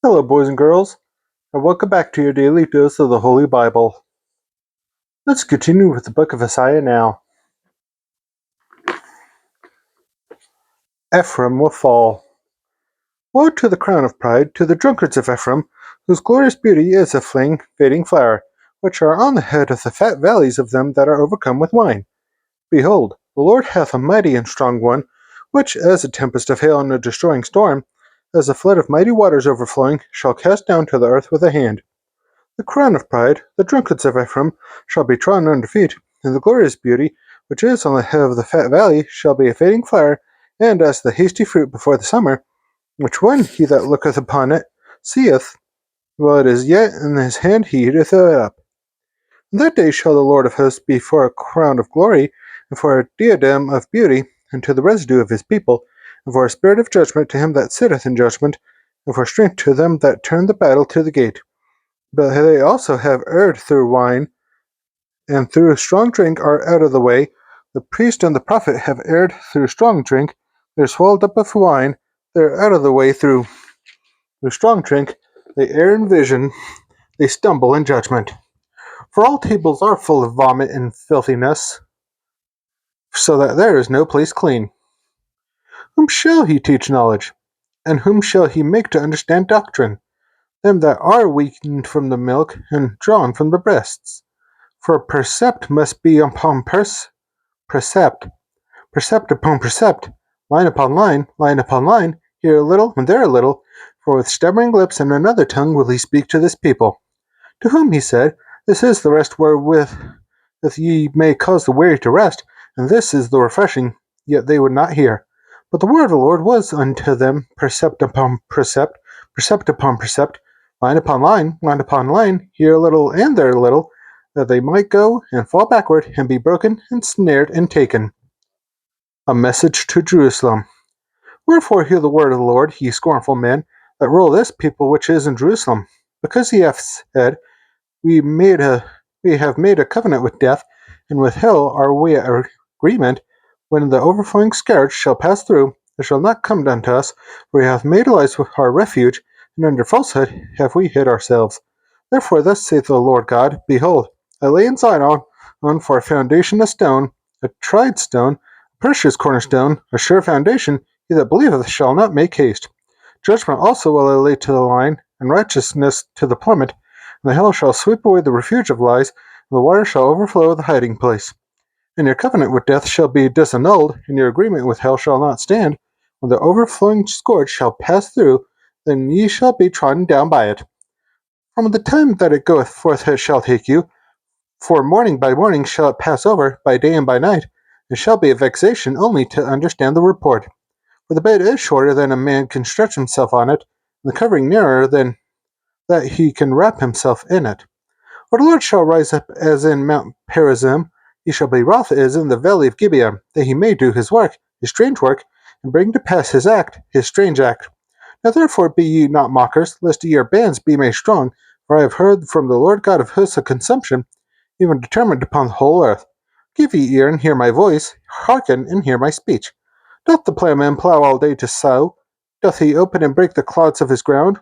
Hello, boys and girls, and welcome back to your daily dose of the Holy Bible. Let's continue with the book of Isaiah now. Ephraim will fall. Woe to the crown of pride, to the drunkards of Ephraim, whose glorious beauty is a fading flower, which are on the head of the fat valleys of them that are overcome with wine. Behold, the Lord hath a mighty and strong one, which, as a tempest of hail and a destroying storm, as a flood of mighty waters overflowing, shall cast down to the earth with a hand. The crown of pride, the drunkards of Ephraim, shall be trodden under feet, and the glorious beauty, which is on the head of the fat valley, shall be a fading flower, and as the hasty fruit before the summer, which when he that looketh upon it seeth, while it is yet in his hand he eateth it up. In that day shall the Lord of hosts be for a crown of glory, and for a diadem of beauty, and to the residue of his people, and for a spirit of judgment to him that sitteth in judgment, and for strength to them that turn the battle to the gate. But they also have erred through wine, and through strong drink are out of the way. The priest and the prophet have erred through strong drink. They're swallowed up of wine. They're out of the way through strong drink. They err in vision. They stumble in judgment. For all tables are full of vomit and filthiness, so that there is no place clean. Whom shall he teach knowledge? And whom shall he make to understand doctrine? Them that are weakened from the milk and drawn from the breasts. For precept must be upon precept, precept upon precept, line upon line upon line, here a little and there a little, for with stammering lips and another tongue will he speak to this people. To whom he said, This is the rest wherewith if ye may cause the weary to rest, and this is the refreshing, yet they would not hear. But the word of the Lord was unto them precept upon precept, precept upon precept, line upon line, here a little and there a little, that they might go and fall backward and be broken and snared and taken. A message to Jerusalem. Wherefore hear the word of the Lord, ye scornful men, that rule this people which is in Jerusalem. Because ye have said, We have made a covenant with death, and with hell are we at agreement. When the overflowing scourge shall pass through, it shall not come unto us, for we have made lies our refuge, and under falsehood have we hid ourselves. Therefore thus saith the Lord God, Behold, I lay in Zion on for a foundation a stone, a tried stone, a precious cornerstone, a sure foundation, he that believeth shall not make haste. Judgment also will I lay to the line, and righteousness to the plummet, and the hell shall sweep away the refuge of lies, and the water shall overflow the hiding place. And your covenant with death shall be disannulled, and your agreement with hell shall not stand. When the overflowing scourge shall pass through, then ye shall be trodden down by it. From the time that it goeth forth it shall take you, for morning by morning shall it pass over, by day and by night. It shall be a vexation only to understand the report. For the bed is shorter than a man can stretch himself on it, and the covering narrower than that he can wrap himself in it. For the Lord shall rise up as in Mount Perazim, he shall be wroth as in the valley of Gibeon, that he may do his work, his strange work, and bring to pass his act, his strange act. Now therefore be ye not mockers, lest your bands be made strong, for I have heard from the Lord God of hosts a consumption, even determined upon the whole earth. Give ye ear and hear my voice, hearken and hear my speech. Doth the plowman plow all day to sow? Doth he open and break the clods of his ground?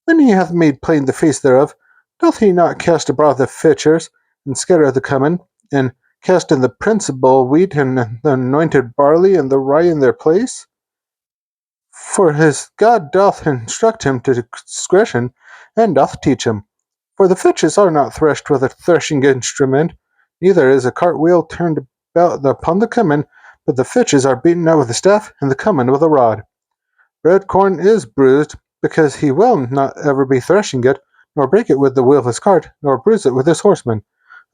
When he hath made plain the face thereof, doth he not cast abroad the fitchers, and scatter the cummin, and cast in the principal wheat, and the anointed barley, and the rye in their place? For his God doth instruct him to discretion, and doth teach him. For the fitches are not threshed with a threshing instrument, neither is a cartwheel turned about upon the cummin, but the fitches are beaten out with a staff, and the cummin with a rod. Red corn is bruised, because he will not ever be threshing it, nor break it with the wheel of his cart, nor bruise it with his horsemen.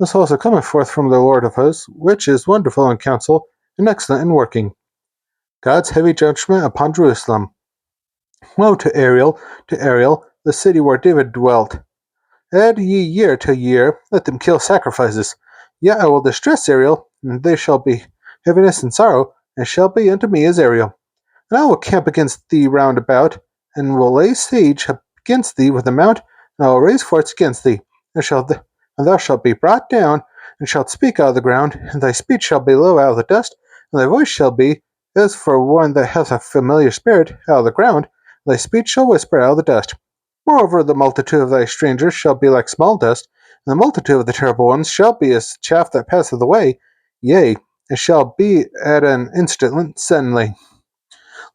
This also cometh forth from the Lord of hosts, which is wonderful in counsel, and excellent in working. God's heavy judgment upon Jerusalem. Woe to Ariel, the city where David dwelt. Add ye year to year, let them kill sacrifices. Yet I will distress Ariel, and they shall be heaviness and sorrow, and shall be unto me as Ariel. And I will camp against thee round about, and will lay siege against thee with a mount, and I will raise forts against thee, and thou shalt be brought down, and shalt speak out of the ground, and thy speech shall be low out of the dust, and thy voice shall be as for one that hath a familiar spirit out of the ground, and thy speech shall whisper out of the dust. Moreover, the multitude of thy strangers shall be like small dust, and the multitude of the terrible ones shall be as chaff that passeth away. Yea, it shall be at an instant suddenly.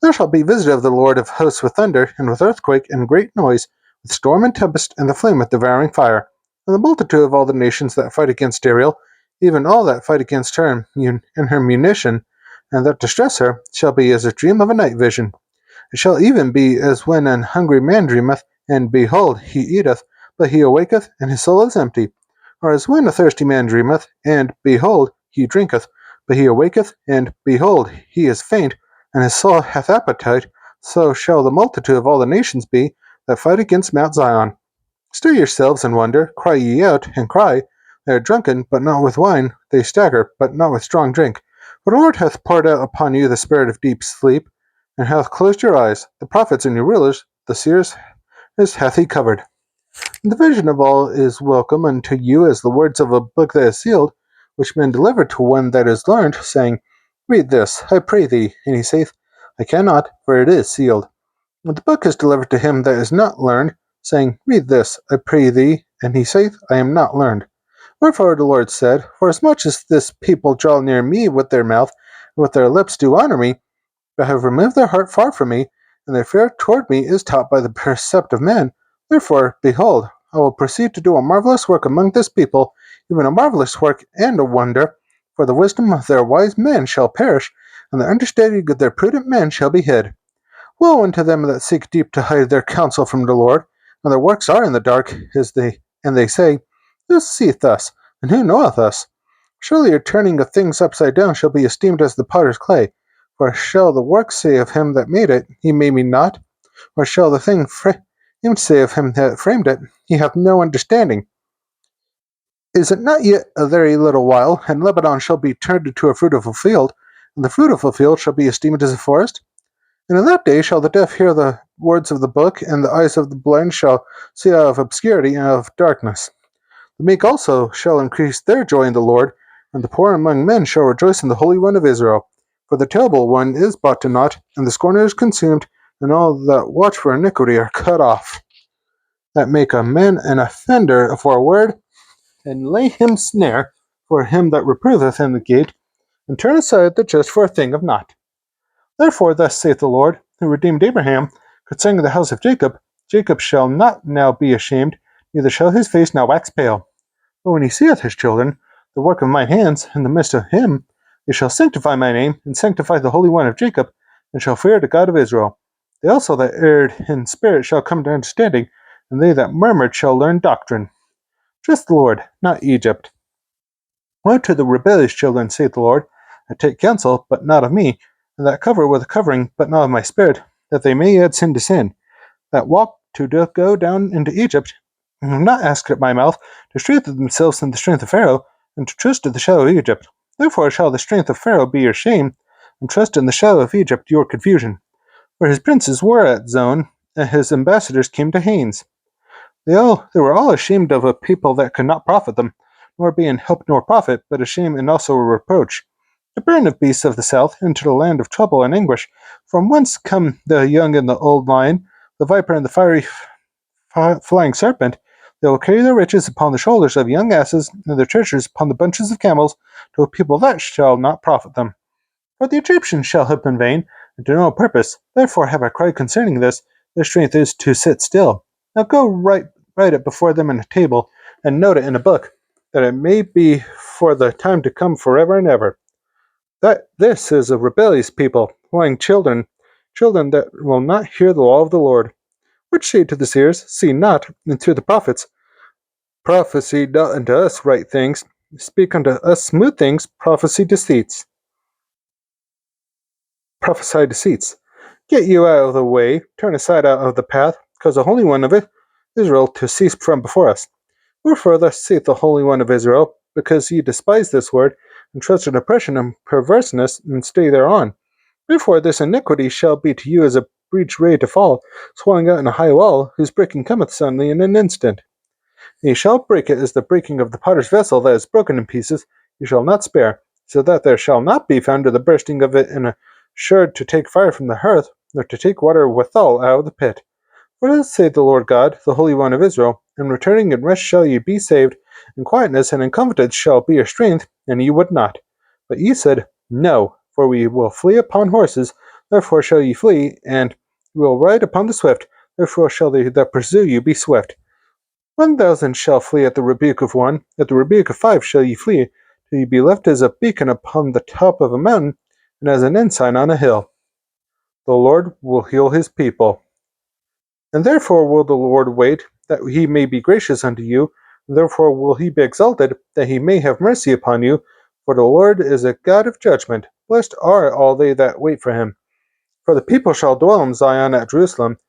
There shall be visited of the Lord of hosts with thunder, and with earthquake, and great noise, with storm and tempest, and the flame of devouring fire. And the multitude of all the nations that fight against Ariel, even all that fight against her and her munition, and that distress her, shall be as a dream of a night vision. It shall even be as when an hungry man dreameth, and behold, he eateth, but he awaketh, and his soul is empty. Or as when a thirsty man dreameth, and behold, he drinketh, but he awaketh, and behold, he is faint, and his soul hath appetite. So shall the multitude of all the nations be that fight against Mount Zion. Stir yourselves and wonder, cry ye out, and cry. They are drunken, but not with wine, they stagger, but not with strong drink. For the Lord hath poured out upon you the spirit of deep sleep, and hath closed your eyes. The prophets and your rulers, the seers, hath he covered. And the vision of all is welcome unto you as the words of a book that is sealed, which men deliver to one that is learned, saying, Read this, I pray thee. And he saith, I cannot, for it is sealed. And the book is delivered to him that is not learned, saying, Read this, I pray thee. And he saith, I am not learned. Wherefore the Lord said, Forasmuch as this people draw near me with their mouth, and with their lips do honor me, but have removed their heart far from me, and their fear toward me is taught by the precept of men. Therefore, behold, I will proceed to do a marvelous work among this people, even a marvelous work and a wonder, for the wisdom of their wise men shall perish, and the understanding of their prudent men shall be hid. Woe unto them that seek deep to hide their counsel from the Lord, and their works are in the dark, and they say, Who seeth us, and who knoweth us? Surely your turning of things upside down shall be esteemed as the potter's clay. For shall the work say of him that made it, He made me not? Or shall the thing framed say of him that framed it, He hath no understanding? Is it not yet a very little while, and Lebanon shall be turned into a fruitful field, and the fruitful field shall be esteemed as a forest? And in that day shall the deaf hear the words of the book, and the eyes of the blind shall see out of obscurity and out of darkness. The meek also shall increase their joy in the Lord, and the poor among men shall rejoice in the Holy One of Israel. For the terrible one is brought to naught, and the scorner is consumed, and all that watch for iniquity are cut off. That make a man an offender for a word, and lay him snare for him that reproveth in the gate, and turn aside the just for a thing of naught. Therefore thus saith the Lord, who redeemed Abraham, concerning the house of Jacob, Jacob shall not now be ashamed, neither shall his face now wax pale. But when he seeth his children, the work of mine hands, in the midst of him, they shall sanctify my name, and sanctify the Holy One of Jacob, and shall fear the God of Israel. They also that erred in spirit shall come to understanding, and they that murmured shall learn doctrine. Trust the Lord, not Egypt. Woe to the rebellious children, saith the Lord, that take counsel, but not of me, and that cover with a covering, but not of my spirit, that they may add sin to sin, that walk to go down into Egypt, and have not asked at my mouth to strengthen themselves in the strength of Pharaoh, and to trust in the shadow of Egypt. Therefore shall the strength of Pharaoh be your shame, and trust in the shadow of Egypt your confusion. For his princes were at Zon, and his ambassadors came to Hanes. They were all ashamed of a people that could not profit them, nor be in help nor profit, but a shame and also a reproach. To burn of beasts of the south into the land of trouble and anguish, from whence come the young and the old lion, the viper and the fiery flying serpent. They will carry their riches upon the shoulders of young asses, and their treasures upon the bunches of camels, to a people that shall not profit them. For the Egyptians shall hope in vain, and to no purpose. Therefore have I cried concerning this, their strength is to sit still. Now go write it before them in a table, and note it in a book, that it may be for the time to come forever and ever. That this is a rebellious people, lying children that will not hear the law of the Lord. Which say to the seers, See not, and to the prophets, Prophesy not unto us right things, speak unto us smooth things, prophesy deceits. Get you out of the way, turn aside out of the path, cause the Holy One of Israel to cease from before us. Wherefore thus saith the Holy One of Israel, because ye despise this word, and trust in oppression and perverseness, and stay thereon. Therefore this iniquity shall be to you as a breach ready to fall, swelling out in a high wall, whose breaking cometh suddenly in an instant. And ye shall break it as the breaking of the potter's vessel that is broken in pieces, ye shall not spare, so that there shall not be found to the bursting of it in a sherd to take fire from the hearth, nor to take water withal out of the pit. For thus saith the Lord God, the Holy One of Israel, in returning in rest shall ye be saved, in quietness and in confidence shall be your strength, and ye would not. But ye said, No, for we will flee upon horses, therefore shall ye flee, and we will ride upon the swift, therefore shall they that pursue you be swift. 1,000 shall flee at the rebuke of one, at the rebuke of 5 shall ye flee, till ye be left as a beacon upon the top of a mountain, and as an ensign on a hill. The Lord will heal his people. And therefore will the Lord wait, that he may be gracious unto you, and therefore will he be exalted, that he may have mercy upon you. For the Lord is a God of judgment. Blessed are all they that wait for him. For the people shall dwell in Zion at Jerusalem.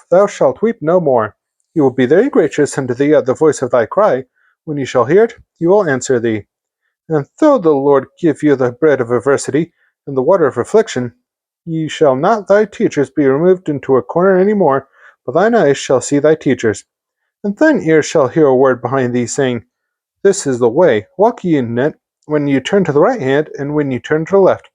Thou shalt weep no more. He will be very gracious unto thee at the voice of thy cry. When he shall hear it, he will answer thee. And though the Lord give you the bread of adversity, and the water of affliction, ye shall not thy teachers be removed into a corner any more, but thine eyes shall see thy teachers. And thine ears shall hear a word behind thee, saying, This is the way, walk ye in it, when ye turn to the right hand, and when ye turn to the left.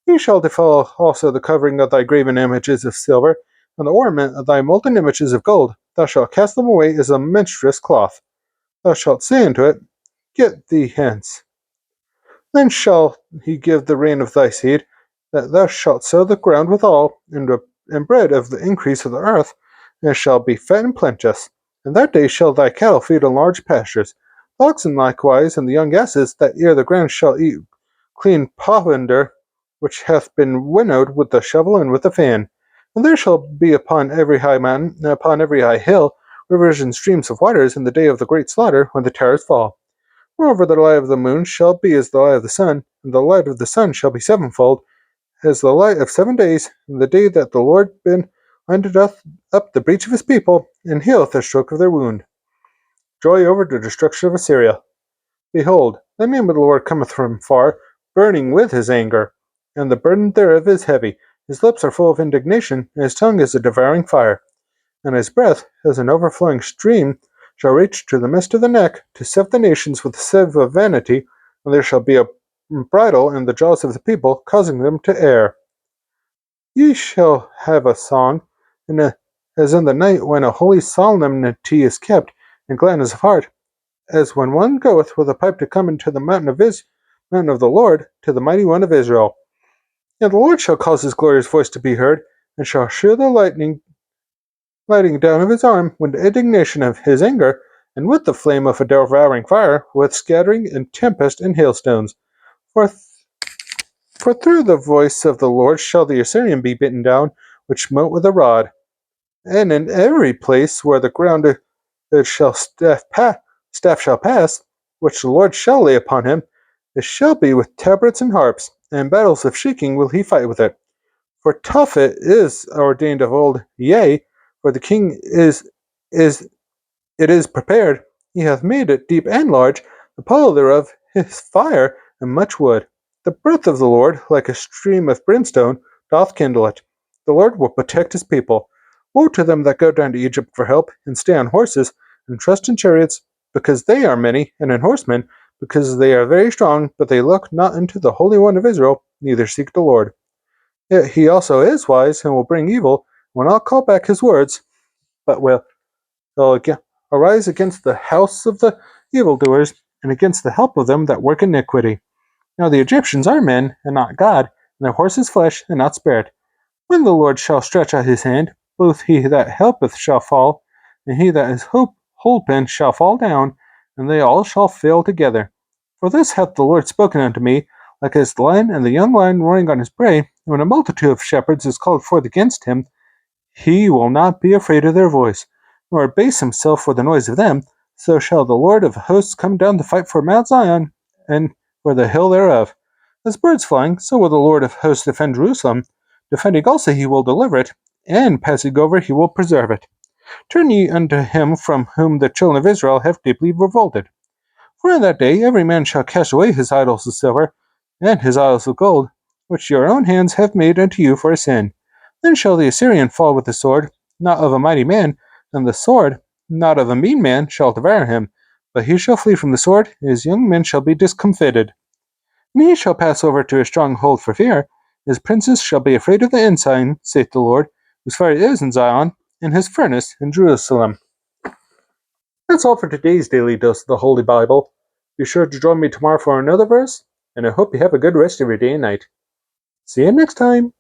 Ye shall defile also the covering of thy graven images of silver, and the ornament of thy molten images of gold. Thou shalt cast them away as a menstruous cloth. Thou shalt say unto it, Get thee hence. Then shall he give the rain of thy seed, that thou shalt sow the ground withal, and bread of the increase of the earth, and it shall be fat and plenteous. In that day shall thy cattle feed on large pastures. The oxen likewise, and the young asses that ear the ground shall eat clean provender, which hath been winnowed with the shovel and with the fan. And there shall be upon every high mountain, and upon every high hill, rivers and streams of waters in the day of the great slaughter, when the towers fall. Moreover, the light of the moon shall be as the light of the sun, and the light of the sun shall be sevenfold, as the light of 7 days, in the day that the Lord bindeth up the breach of his people, and healeth the stroke of their wound. Joy over the destruction of Assyria. Behold, the name of the Lord cometh from far, burning with his anger, and the burden thereof is heavy. His lips are full of indignation, and his tongue is a devouring fire. And his breath, as an overflowing stream, shall reach to the midst of the neck, to sift the nations with the sieve of vanity, and there shall be a bridle in the jaws of the people, causing them to err. Ye shall have a song, as in the night when a holy solemnity is kept, and gladness of heart, as when one goeth with a pipe to come into the mountain of the Lord, to the mighty one of Israel. And the Lord shall cause his glorious voice to be heard, and shall shew the lighting down of his arm, with the indignation of his anger, and with the flame of a devouring fire, with scattering and tempest and hailstones. For through the voice of the Lord shall the Assyrian be beaten down, which smote with a rod. And in every place where the ground staff shall pass, which the Lord shall lay upon him, it shall be with tabrets and harps, and battles of shrieking will he fight with it. For Tophet is ordained of old, yea, for the king is it is prepared. He hath made it deep and large. The pile thereof is fire and much wood. The breath of the Lord, like a stream of brimstone, doth kindle it. The Lord will protect his people. Woe to them that go down to Egypt for help, and stay on horses, and trust in chariots, because they are many, and in horsemen, because they are very strong, but they look not unto the Holy One of Israel, neither seek the Lord. Yet he also is wise, and will bring evil, will not call back his words, but will arise against the house of the evildoers, and against the help of them that work iniquity. Now the Egyptians are men, and not God, and their horse is flesh, and not spirit. When the Lord shall stretch out his hand, both he that helpeth shall fall, and he that is holpen shall fall down, and they all shall fail together. For this hath the Lord spoken unto me, like as the lion and the young lion roaring on his prey, when a multitude of shepherds is called forth against him. He will not be afraid of their voice, nor abase himself for the noise of them. So shall the Lord of hosts come down to fight for Mount Zion, and for the hill thereof. As birds flying, so will the Lord of hosts defend Jerusalem. Defending also he will deliver it, and passing over he will preserve it. Turn ye unto him from whom the children of Israel have deeply revolted. For in that day every man shall cast away his idols of silver, and his idols of gold, which your own hands have made unto you for a sin. Then shall the Assyrian fall with the sword, not of a mighty man, and the sword, not of a mean man, shall devour him. But he shall flee from the sword, his young men shall be discomfited. And he shall pass over to a stronghold for fear. His princes shall be afraid of the ensign, saith the Lord, whose fire is in Zion, in his furnace in Jerusalem. That's all for today's Daily Dose of the Holy Bible. Be sure to join me tomorrow for another verse, and I hope you have a good rest of your day and night. See you next time!